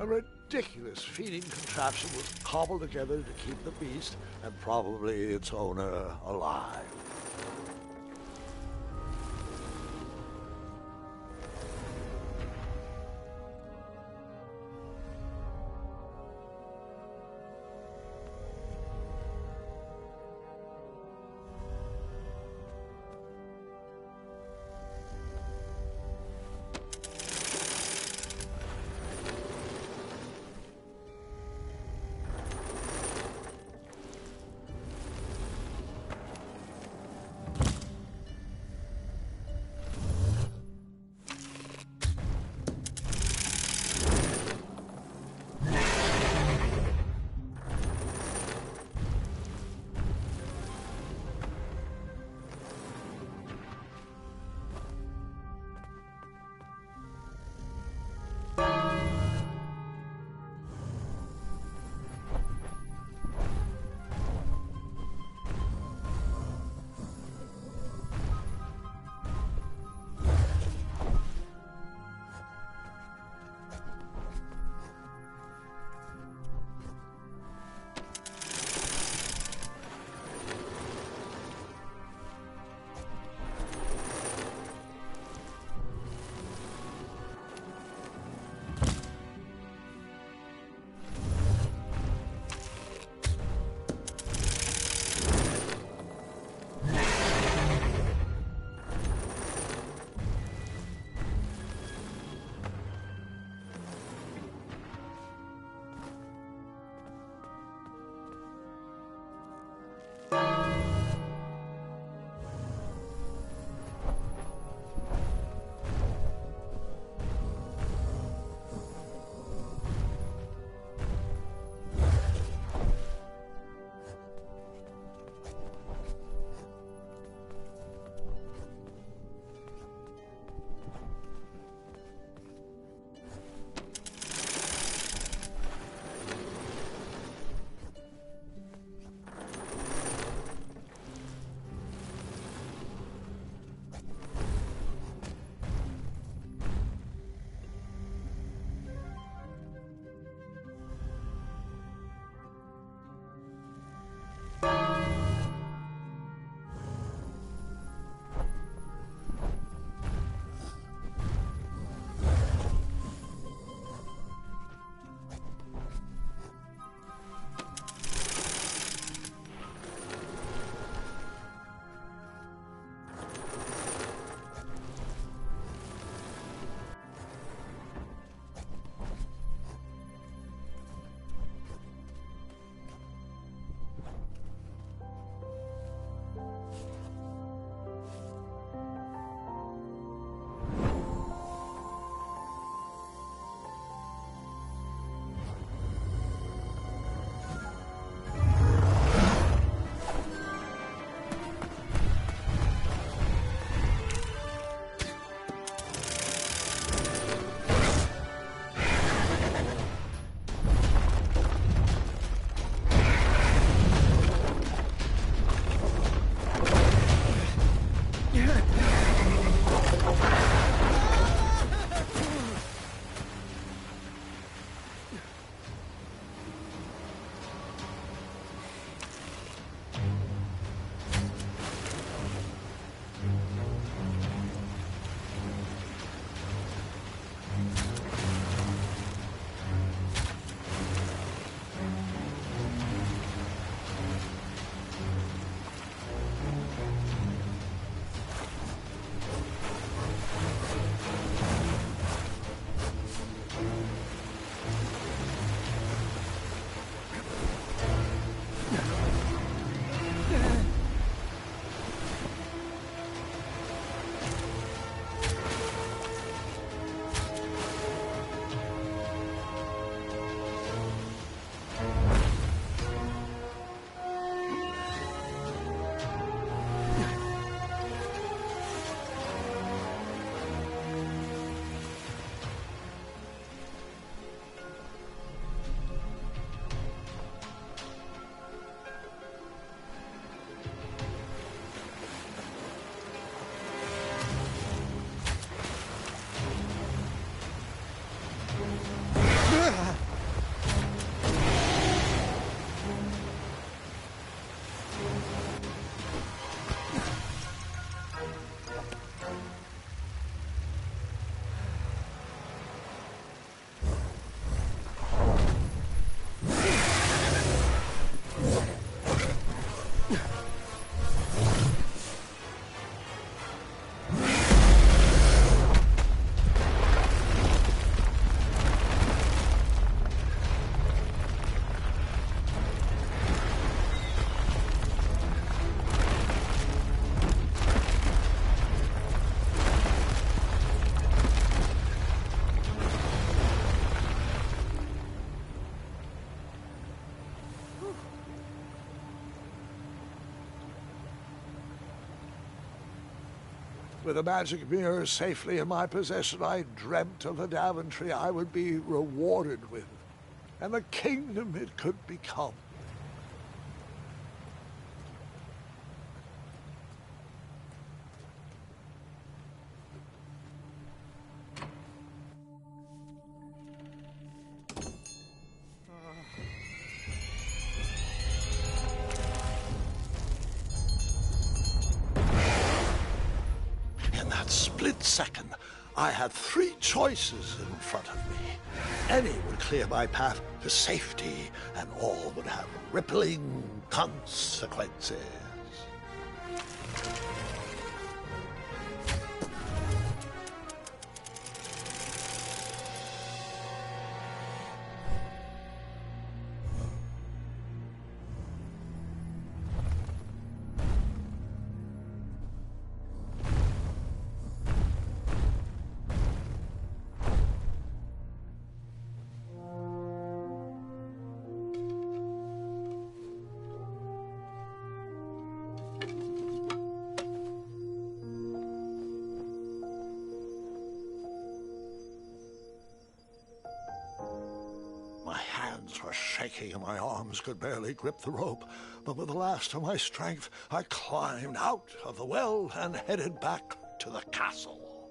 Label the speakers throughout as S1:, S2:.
S1: A ridiculous feeding contraption was cobbled together to keep the beast and probably its owner alive. With the magic mirror safely in my possession, I dreamt of the Daventry I would be rewarded with, and the kingdom it could become. Split second, I had three choices in front of me. Any would clear my path to safety, and all would have rippling consequences. My hands were shaking and my arms could barely grip the rope, but with the last of my strength, I climbed out of the well and headed back to the castle.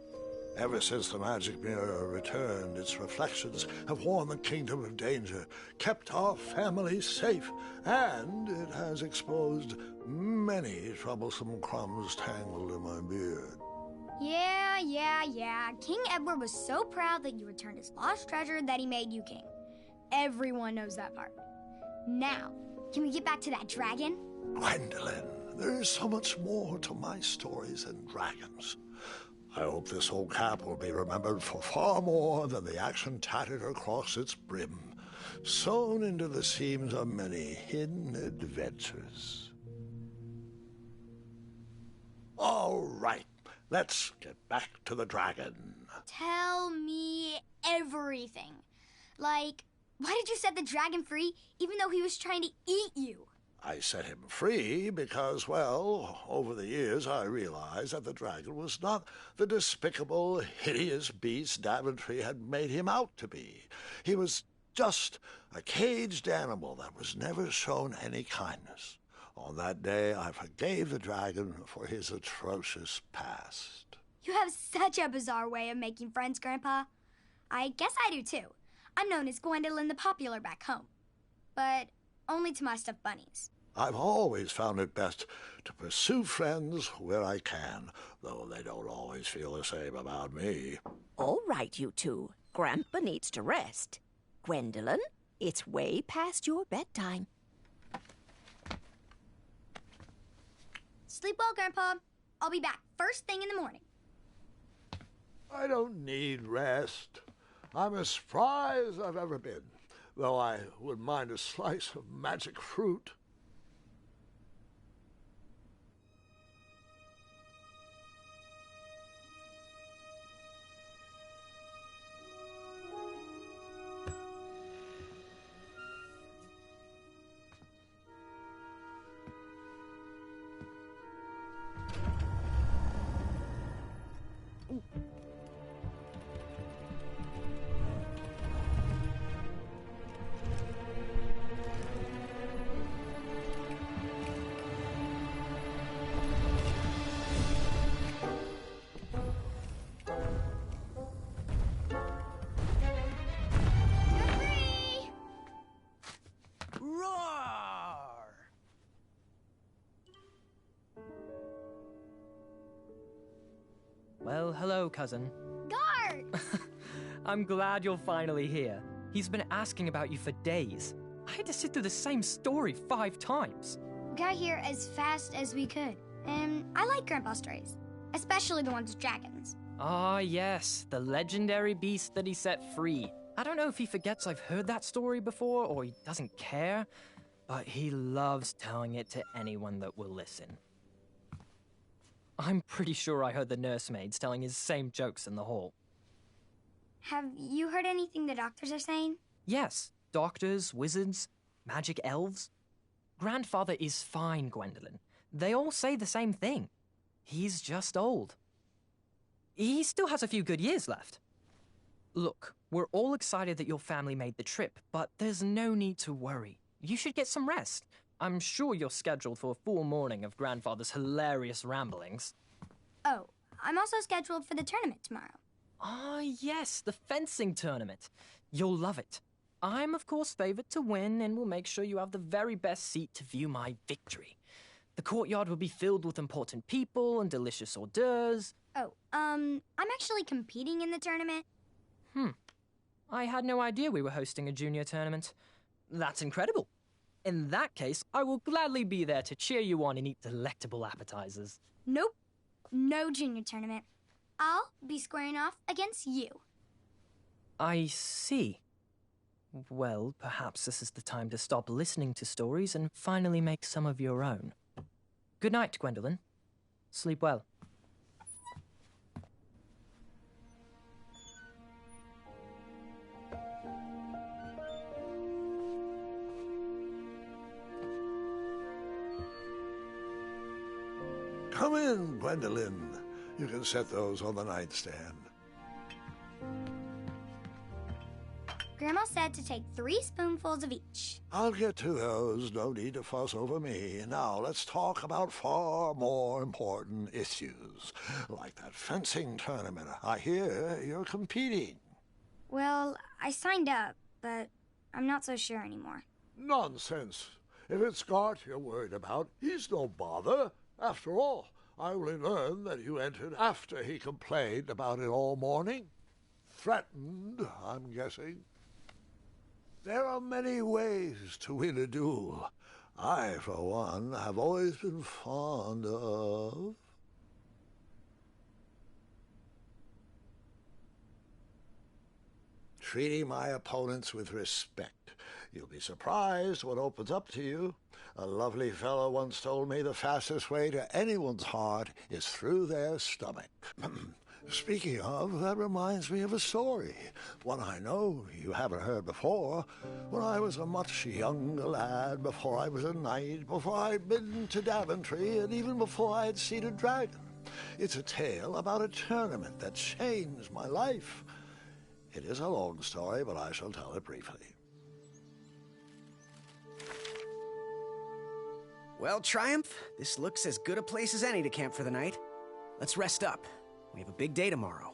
S1: Ever since the magic mirror returned, its reflections have warned the kingdom of danger, kept our family safe, and it has exposed many troublesome crumbs tangled in my beard.
S2: Yeah. King Edward was so proud that you returned his lost treasure that he made you king. Everyone knows that part. Now, can we get back to that dragon?
S1: Gwendolen, there is so much more to my stories than dragons. I hope this old cap will be remembered for far more than the action tattered across its brim, sewn into the seams of many hidden adventures. All right, let's get back to the dragon.
S2: Tell me everything. Like, why did you set the dragon free even though he was trying to eat you?
S1: I set him free because, well, over the years I realized that the dragon was not the despicable, hideous beast Daventry had made him out to be. He was just a caged animal that was never shown any kindness. On that day, I forgave the dragon for his atrocious past.
S2: You have such a bizarre way of making friends, Grandpa. I guess I do too. I'm known as Gwendolen the Popular back home, but only to my stuffed bunnies.
S1: I've always found it best to pursue friends where I can, though they don't always feel the same about me.
S3: All right, you two. Grandpa needs to rest. Gwendolen, it's way past your bedtime.
S2: Sleep well, Grandpa. I'll be back first thing in the morning.
S1: I don't need rest. I'm as spry as I've ever been, though I wouldn't mind a slice of magic fruit.
S4: Well, hello, cousin.
S2: Guard!
S4: I'm glad you're finally here. He's been asking about you for days. I had to sit through the same story 5 times.
S2: We got here as fast as we could, and I like Grandpa's stories, especially the ones with dragons.
S4: Ah, yes, the legendary beast that he set free. I don't know if he forgets I've heard that story before or he doesn't care, but he loves telling it to anyone that will listen. I'm pretty sure I heard the nursemaids telling his same jokes in the hall.
S2: Have you heard anything the doctors are saying?
S4: Yes, doctors, wizards, magic elves. Grandfather is fine, Gwendolen. They all say the same thing. He's just old. he still has a few good years left. Look, we're all excited that your family made the trip, but there's no need to worry. You should get some rest. I'm sure you're scheduled for a full morning of Grandfather's hilarious ramblings.
S2: Oh, I'm also scheduled for the tournament tomorrow.
S4: Ah, yes, the fencing tournament. You'll love it. I'm, of course, favored to win, and will make sure you have the very best seat to view my victory. The courtyard will be filled with important people and delicious hors d'oeuvres.
S2: Oh, I'm actually competing in the tournament.
S4: I had no idea we were hosting a junior tournament. That's incredible. In that case, I will gladly be there to cheer you on and eat delectable appetizers.
S2: Nope, no junior tournament. I'll be squaring off against you.
S4: I see. Well, perhaps this is the time to stop listening to stories and finally make some of your own. Good night, Gwendolyn. Sleep well.
S1: Come in, Gwendolyn. You can set those on the nightstand.
S2: Grandma said to take 3 spoonfuls of each.
S1: I'll get to those. No need to fuss over me. Now, let's talk about far more important issues, like that fencing tournament. I hear you're competing.
S2: Well, I signed up, but I'm not so sure anymore.
S1: Nonsense. If it's Scott you're worried about, he's no bother. After all, I only learned that you entered after he complained about it all morning. Threatened, I'm guessing. There are many ways to win a duel. I, for one, have always been fond of... treating my opponents with respect. You'll be surprised what opens up to you. A lovely fellow once told me the fastest way to anyone's heart is through their stomach. Speaking of, that reminds me of a story, one I know you haven't heard before. When I was a much younger lad, before I was a knight, before I'd been to Daventry, and even before I had seen a dragon. It's a tale about a tournament that changed my life. It is a long story, but I shall tell it briefly.
S5: Well, Triumph, this looks as good a place as any to camp for the night. Let's rest up. We have a big day tomorrow.